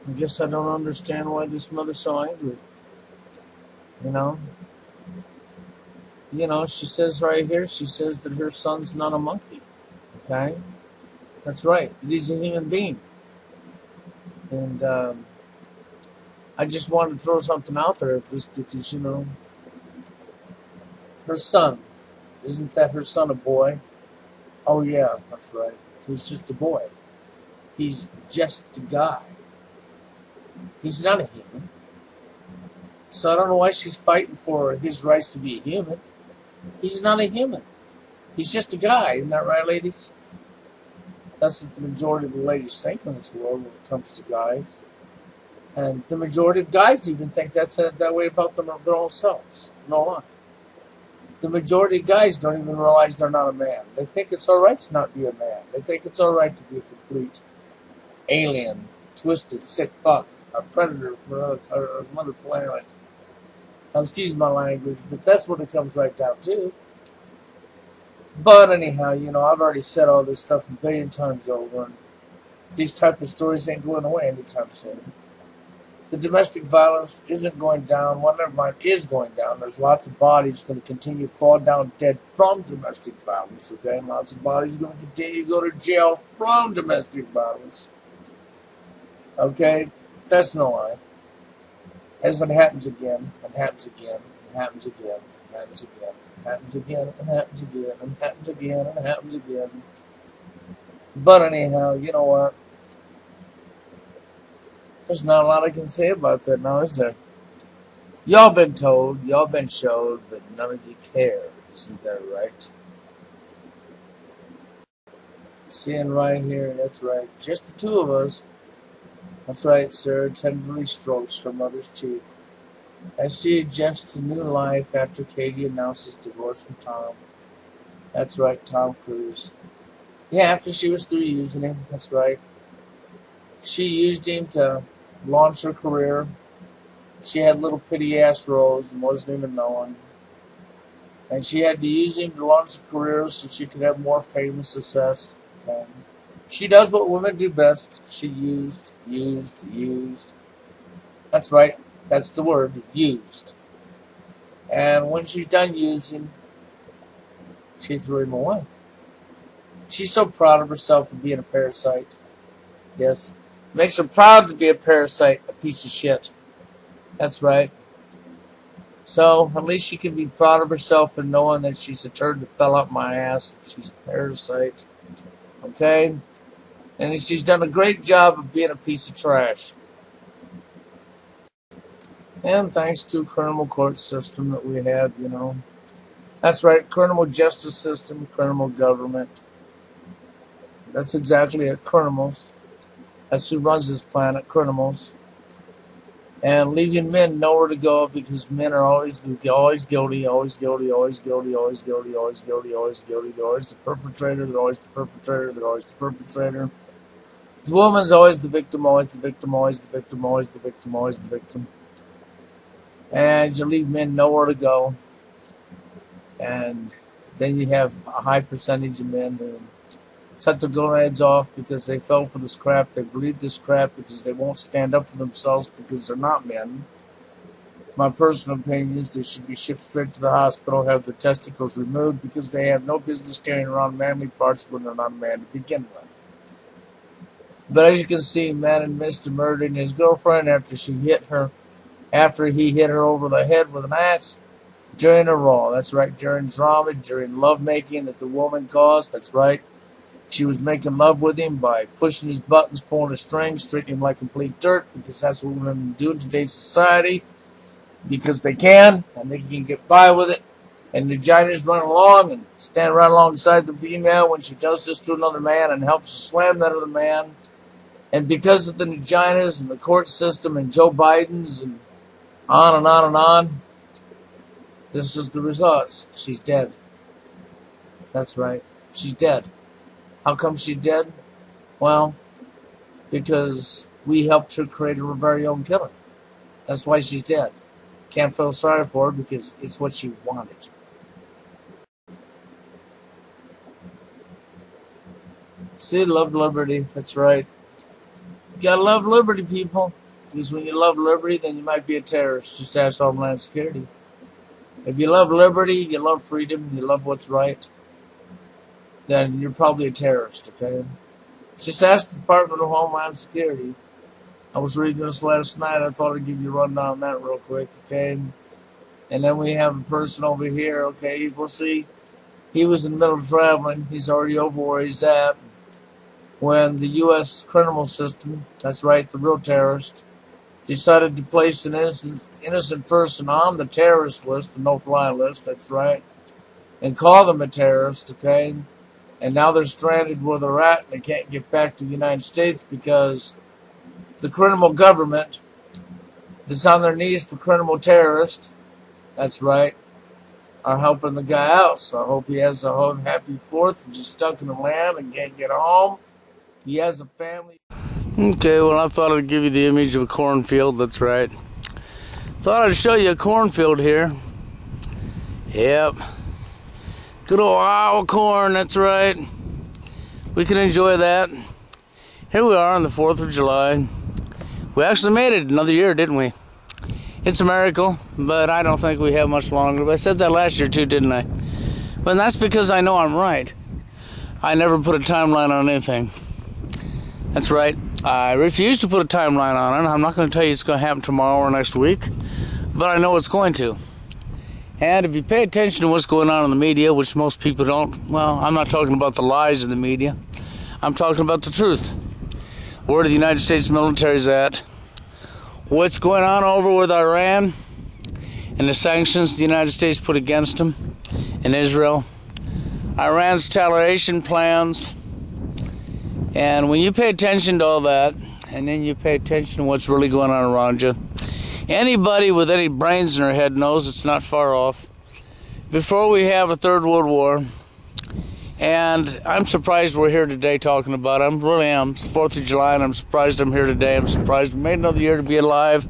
I guess I don't understand why this mother's so angry. You know, she says right here, she says that her son's not a monkey. Okay, that's right. He's a human being, and I just wanted to throw something out there at this because her son, isn't that her son a boy? Oh yeah, that's right. He's just a boy. He's just a guy. He's not a human. So I don't know why she's fighting for his rights to be a human. He's not a human. He's just a guy. Isn't that right, ladies? That's what the majority of the ladies think in this world when it comes to guys. And the majority of guys even think that way about their own selves. No lie. The majority of guys don't even realize they're not a man. They think it's alright to not be a man. They think it's alright to be a complete alien, twisted, sick fuck, a predator from another planet. Now, excuse my language, but that's what it comes right down to. But anyhow, I've already said all this stuff a billion times over, and these type of stories ain't going away anytime soon. The domestic violence isn't going down. Well, never mind, is going down. There's lots of bodies going to continue to fall down dead from domestic violence, okay? And lots of bodies going to continue to go to jail from domestic violence. Okay? That's no lie. As it happens again, and happens again, and happens again, and happens again, and happens again, and happens again, and happens again, and happens again. But anyhow, you know what? There's not a lot I can say about that now, is there? Y'all been told, y'all been showed, but none of you care. Isn't that right? Seeing right here, that's right. Just the two of us. That's right, sir. Tenderly strokes her mother's cheek as she adjusts to new life after Katie announces divorce from Tom. That's right, Tom Cruise. Yeah, after she was through using him. That's right. She used him to launch her career. She had little pity ass roles and wasn't even knowing. And she had to use him to launch her career so she could have more fame and success. And she does what women do best. She used. That's right. That's the word. Used. And when she's done using, she threw him away. She's so proud of herself for being a parasite. Yes. Makes her proud to be a parasite, a piece of shit. That's right. So, at least she can be proud of herself and knowing that she's a turd that fell up my ass. She's a parasite. Okay? And she's done a great job of being a piece of trash. And thanks to criminal court system that we have, That's right, criminal justice system, criminal government. That's exactly it, criminals. That's who runs this planet, criminals. And leaving men nowhere to go because men are always guilty, always guilty, always guilty, always guilty, always guilty, always guilty, always guilty. They're always the perpetrator, they're always the perpetrator, they're always the perpetrator. The woman's always the victim, always the victim, always the victim, always the victim, always the victim. And you leave men nowhere to go. And then you have a high percentage of men who cut their gonads off because they fell for this crap. They believe this crap because they won't stand up for themselves because they're not men. My personal opinion is they should be shipped straight to the hospital, have their testicles removed because they have no business carrying around manly parts when they're not a man to begin with. But as you can see, man admits murdering his girlfriend after he hit her over the head with an axe during a Raw. That's right, during drama, during lovemaking that the woman caused. That's right. She was making love with him by pushing his buttons, pulling his strings, treating him like complete dirt, because that's what women do in today's society, because they can, and they can get by with it. And the vaginas run along and stand right alongside the female when she does this to another man and helps to slam that other man. And because of the vaginas and the court system and Joe Biden's and on and on and on, this is the results. She's dead. That's right. She's dead. How come she's dead? Well, because we helped her create her very own killer. That's why she's dead. Can't feel sorry for her because it's what she wanted. See, love liberty. That's right. You gotta love liberty, people. Because when you love liberty, then you might be a terrorist. Just ask Homeland Security. If you love liberty, you love freedom, you love what's right, then you're probably a terrorist, okay? Just ask the Department of Homeland Security. I was reading this last night. I thought I'd give you a rundown on that real quick, okay? And then we have a person over here, okay? We'll see. He was in the middle of traveling. He's already over where he's at. When the U.S. criminal system, that's right, the real terrorist, decided to place an innocent person on the terrorist list, the no-fly list, that's right, and call them a terrorist, okay? And now they're stranded where they're at, and they can't get back to the United States because the criminal government that's on their knees for criminal terrorists, that's right, are helping the guy out. So I hope he has a whole happy 4th. If he's stuck in the land and can't get home, if he has a family. Okay, well, I thought I'd give you the image of a cornfield, that's right. Thought I'd show you a cornfield here. Yep. Good old Iowa corn, that's right. We can enjoy that. Here we are on the 4th of July. We actually made it another year, didn't we? It's a miracle, but I don't think we have much longer. But I said that last year too, didn't I? But that's because I know I'm right. I never put a timeline on anything. That's right. I refuse to put a timeline on it. I'm not going to tell you it's going to happen tomorrow or next week, but I know it's going to. And if you pay attention to what's going on in the media, which most people don't, well, I'm not talking about the lies in the media. I'm talking about the truth. Where the United States military's at. What's going on over with Iran and the sanctions the United States put against them in Israel. Iran's retaliation plans. And when you pay attention to all that, and then you pay attention to what's really going on around you, anybody with any brains in their head knows it's not far off. Before we have a third world war, and I'm surprised we're here today talking about it. I really am. It's 4th of July, and I'm surprised I'm here today. I'm surprised we made another year to be alive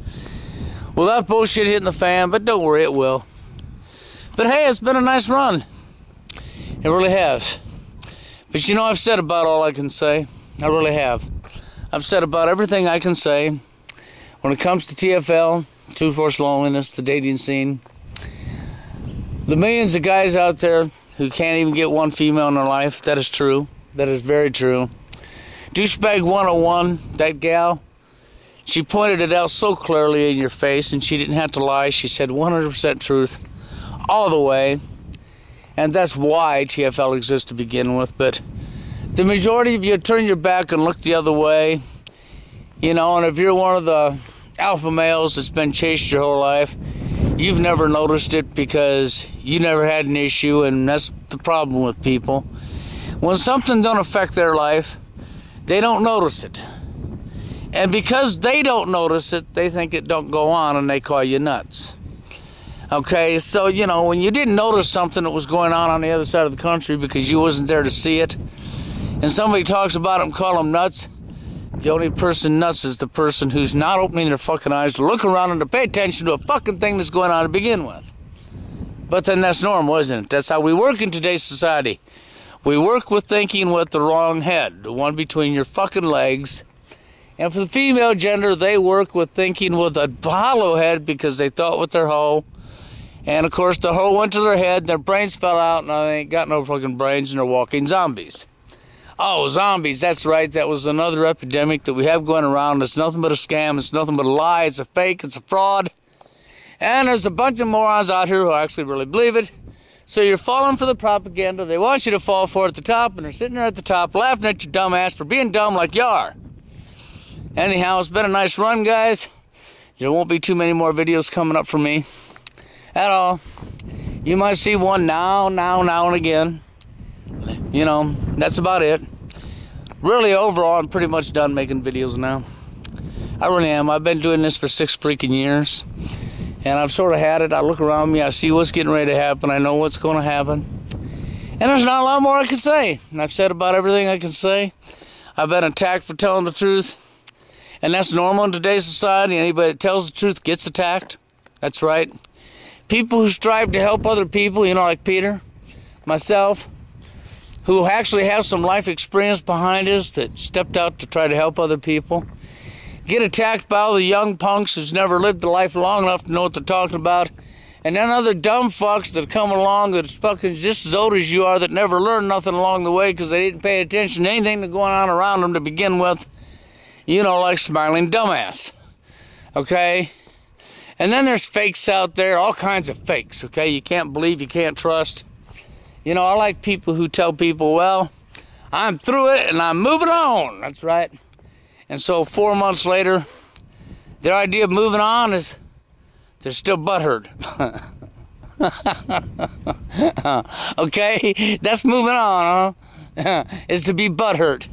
without bullshit hitting the fan, but don't worry, it will. But hey, it's been a nice run. It really has. But you know, I've said about all I can say. I really have. I've said about everything I can say when it comes to TFL, Truth Force Loneliness, the dating scene. The millions of guys out there who can't even get one female in their life. That is true. That is very true. Douchebag 101, that gal, she pointed it out so clearly in your face, and she didn't have to lie. She said 100% truth all the way. And that's why TFL exists to begin with. But the majority of you turn your back and look the other way. You know, and if you're one of the alpha males that's been chased your whole life, you've never noticed it because you never had an issue, and that's the problem with people. When something don't affect their life, they don't notice it. And because they don't notice it, they think it don't go on, and they call you nuts. Okay, so, you know, when you didn't notice something that was going on the other side of the country because you wasn't there to see it, and somebody talks about it and call them nuts, the only person nuts is the person who's not opening their fucking eyes to look around and to pay attention to a fucking thing that's going on to begin with. But then that's normal, isn't it? That's how we work in today's society. We work with thinking with the wrong head, the one between your fucking legs. And for the female gender, they work with thinking with a hollow head because they thought with their hoe. And of course, the hoe went to their head, their brains fell out, and they ain't got no fucking brains, and they're walking zombies. Oh, zombies, that's right. That was another epidemic that we have going around. It's nothing but a scam. It's nothing but a lie. It's a fake. It's a fraud. And there's a bunch of morons out here who actually really believe it. So you're falling for the propaganda. They want you to fall for it at the top, and they're sitting there at the top laughing at your dumb ass for being dumb like you are. Anyhow, it's been a nice run, guys. There won't be too many more videos coming up from me at all. You might see one now and again. You know, that's about it. Really, overall, I'm pretty much done making videos now. I really am. I've been doing this for 6 freaking years. And I've sort of had it. I look around me. I see what's getting ready to happen. I know what's going to happen. And there's not a lot more I can say. And I've said about everything I can say. I've been attacked for telling the truth. And that's normal in today's society. Anybody that tells the truth gets attacked. That's right. People who strive to help other people, you know, like Peter, myself, who actually have some life experience behind us that stepped out to try to help other people. get attacked by all the young punks who's never lived a life long enough to know what they're talking about, and then other dumb fucks that come along that's fucking just as old as you are that never learned nothing along the way because they didn't pay attention to anything that's going on around them to begin with. You know, like smiling dumbass. Okay? And then there's fakes out there, all kinds of fakes, okay? You can't believe, you can't trust. You know, I like people who tell people, well, I'm through it and I'm moving on. That's right. And so 4 months later, their idea of moving on is they're still butthurt. Okay? That's moving on, huh? Is to be butthurt.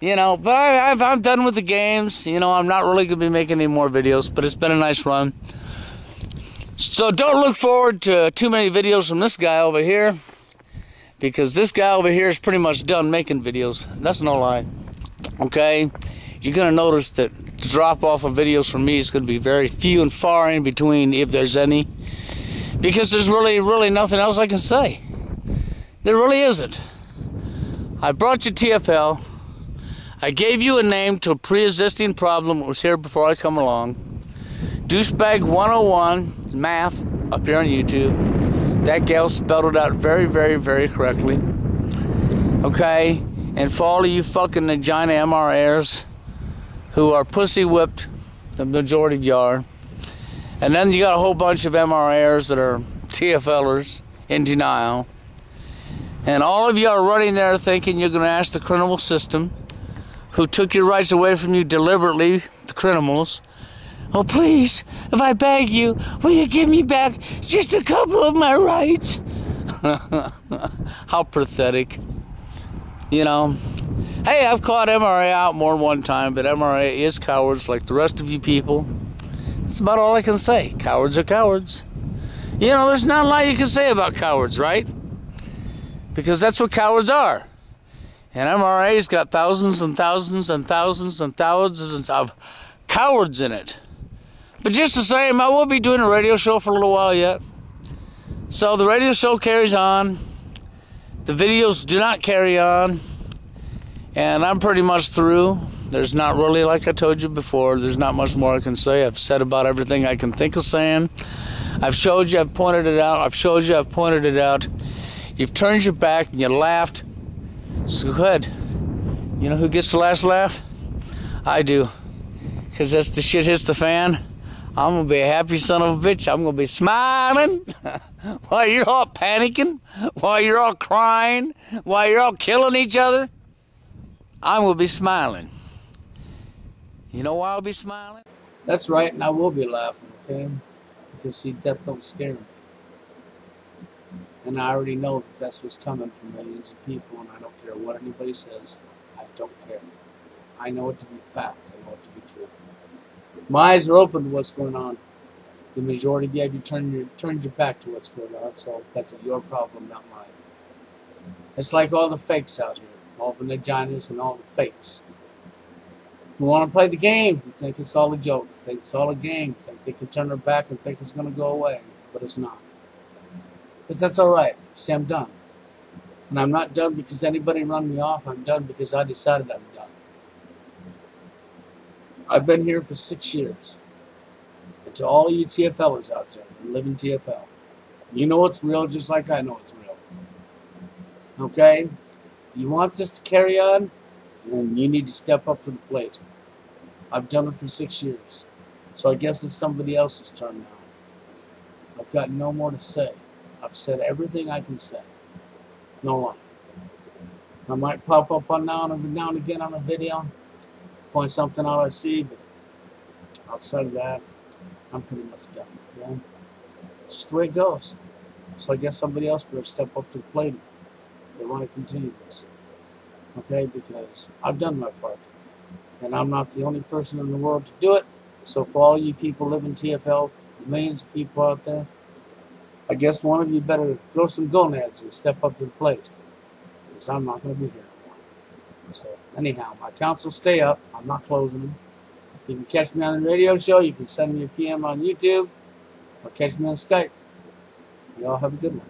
You know, but I'm done with the games. You know, I'm not really going to be making any more videos, but it's been a nice run. So don't look forward to too many videos from this guy over here, because this guy over here is pretty much done making videos. That's no lie. Okay? You're going to notice that the drop-off of videos from me is going to be very few and far in between, if there's any, because there's really nothing else I can say. There really isn't. I brought you TFL. I gave you a name to a pre-existing problem that was here before I come along. Douchebag 101 math up here on YouTube. That gal spelled it out very correctly. Okay? And for all of you fucking vagina MRAs who are pussy whipped, the majority of you are. And then you got a whole bunch of MRAs that are TFLers in denial. And all of you are running there thinking you're going to ask the criminal system, who took your rights away from you deliberately, the criminals, oh please, if I beg you, will you give me back just a couple of my rights? How pathetic. You know, hey, I've caught MRA out more than one time, but MRA is cowards like the rest of you people. That's about all I can say. Cowards are cowards. You know, there's not a lot you can say about cowards, right? Because that's what cowards are. And MRA's got thousands and thousands and thousands and thousands of cowards in it. But just the same, I will be doing a radio show for a little while yet. So the radio show carries on. The videos do not carry on. And I'm pretty much through. There's not really, like I told you before, there's not much more I can say. I've said about everything I can think of saying. I've showed you, I've pointed it out. I've showed you, I've pointed it out. You've turned your back and you laughed. So go ahead. You know who gets the last laugh? I do. Because as the shit hits the fan, I'm going to be a happy son of a bitch. I'm going to be smiling while you're all panicking, while you're all crying, while you're all killing each other. I'm going to be smiling. You know why I'll be smiling? That's right, and I will be laughing, okay? Because see, death don't scare me. And I already know that that's what's coming from millions of people, and I don't care what anybody says. I don't care. I know it to be fact. I know it to be true. My eyes are open to what's going on. The majority of you have turned your back to what's going on, so that's your problem, not mine. It's like all the fakes out here, all the vaginas and all the fakes. Who want to play the game, who think it's all a joke, think it's all a game, think they can turn their back and think it's going to go away, but it's not. But that's all right. See, I'm done. And I'm not done because anybody run me off. I'm done because I decided I'm done. I've been here for 6 years. And to all you TFLers out there who live in TFL, you know it's real just like I know it's real. Okay? You want this to carry on? Then you need to step up to the plate. I've done it for 6 years. So I guess it's somebody else's turn now. I've got no more to say. I've said everything I can say. No lie. I might pop up on now and again on a video, point something out I see, but outside of that, I'm pretty much done. Okay? It's just the way it goes. So I guess somebody else better step up to the plate if they want to continue this. Okay? Because I've done my part. And I'm not the only person in the world to do it. So for all you people living TFL, millions of people out there, I guess one of you better throw some gonads and step up to the plate. Because I'm not going to be here anymore. So, anyhow, my accounts will stay up. I'm not closing them. You can catch me on the radio show. You can send me a PM on YouTube. Or catch me on Skype. You all have a good one.